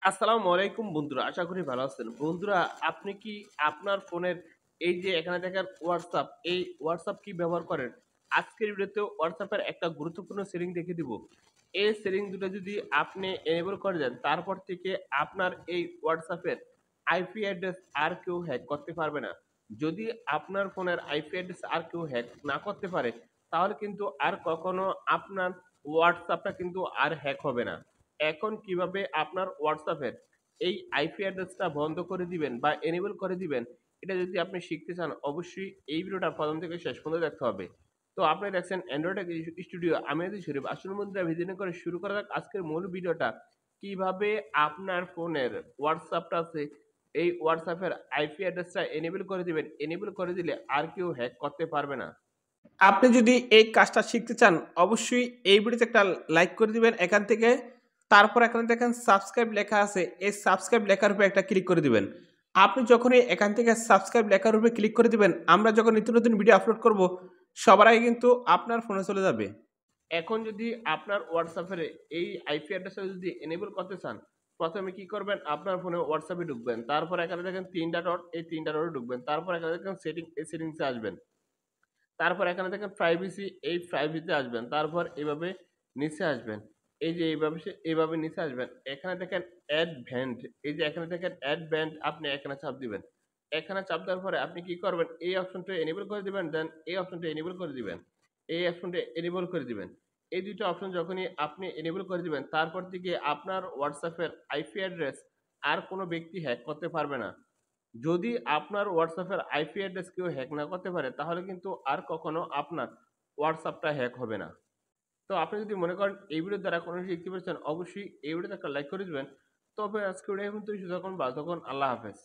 আসসালামু আলাইকুম বন্ধুরা। আশা করি ভালো আছেন। বন্ধুরা আপনি কি আপনার ফোনের এই যে এখানে দেখেন WhatsApp, এই WhatsApp কি ব্যবহার করেন? আজকের ভিডিওতে WhatsApp এর একটা গুরুত্বপূর্ণ সেটিং দেখিয়ে দিব। এই সেটিং দুটো যদি আপনি এনেবল করে দেন, তারপর থেকে আপনার এই WhatsApp এর আইপি অ্যাড্রেস আর কেউ হ্যাক করতে পারবে না। যদি আপনার ফোনের আইপি অ্যাড্রেস আর কেউ হ্যাক না করতে পারে, তাহলে কিন্তু আর কখনো আপনার WhatsApp টা কিন্তু আর হ্যাক হবে না। এখন কিভাবে আপনার WhatsApp এর এই আইপি অ্যাড্রেসটা বন্ধ করে দিবেন বা এনেবল করে দিবেন, এটা যদি আপনি শিখতে চান অবশ্যই এই ভিডিওটা ১ম থেকে শেষ পর্যন্ত দেখতে হবে। তো আপনি দেখছেন অ্যান্ড্রয়েড টেক স্টুডিও, আমি আছি শরীফ। আসল বন্ধুরা ভিডিও করে শুরু করা যাক আজকের মূল ভিডিওটা। কিভাবে আপনার ফোনের WhatsApp টা আছে, এই WhatsApp এর আইপি অ্যাড্রেসটা এনেবল করে দিবেন। এনেবল করে দিলে আর কেউ হ্যাক করতে পারবে না। আপনি যদি এই কাজটা শিখতে চান অবশ্যই এই ভিডিওতে একটা লাইক করে দিবেন এখান থেকে। তারপর এখানে দেখেন সাবস্ক্রাইব লেখা আছে, এই সাবস্ক্রাইব লেখার উপরে একটা ক্লিক করে দিবেন। আপনি যখনই এখান থেকে সাবস্ক্রাইব লেখার উপরে ক্লিক করে দিবেন, আমরা যখন নিত্য নতুন ভিডিও আপলোড করব সবার আগে কিন্তু আপনার ফোনে চলে যাবে। এখন যদি আপনার WhatsApp এর এই আইপি অ্যাড্রেসটা যদি এনেবল করতে চান, প্রথমে কি করবেন? আপনার ফোনে WhatsApp এ ঢুকবেন। তারপর এখানে দেখেন ৩ টা ডট, এই ৩ টা ডটে ঢুকবেন। তারপর এখানে দেখেন সেটিং, এই সেটিংস এ আসবেন। তারপর এখানে দেখেন প্রাইভেসি, এই প্রাইভেসিতে আসবেন। তারপর এভাবে নিচে আসবেন। এই যে এইভাবে নিচে আসবেন। এখানে দেখেন এড ভেন্ট, এই যে এখানে দেখেন এড ভেন্ট, আপনি এখানে চাপ দিবেন। এখানে চাপ দেওয়ার পরে আপনি কি করবেন? এই অপশনটা এনেবল করে দিবেন, দেন এই অপশনটা এনেবল করে দিবেন। এই অপশনটা এনেবল করে দিবেন। এই ২ টা অপশন যখনই আপনি এনেবল করে দিবেন, তারপর থেকে আপনার WhatsApp এর আইপি অ্যাড্রেস আর কোন ব্যক্তি হ্যাক করতে পারবে না। যদি আপনার WhatsApp এর আইপি অ্যাড্রেস কেউ হ্যাক না করতে পারে, তাহলে কিন্তু আর কখনো আপনার WhatsApp টা হ্যাক হবে না। তো আপনি যদি মনে করেন এই ভিডিওর দ্বারা কোনো কিছু শিখতে পেরেছেন, অবশ্যই এই ভিডিওতে একটা লাইক করে দিবেন। তবে আজকের ভিডিও এখন পর্যন্তই। ভালো থাকুন। আল্লাহ হাফেজ।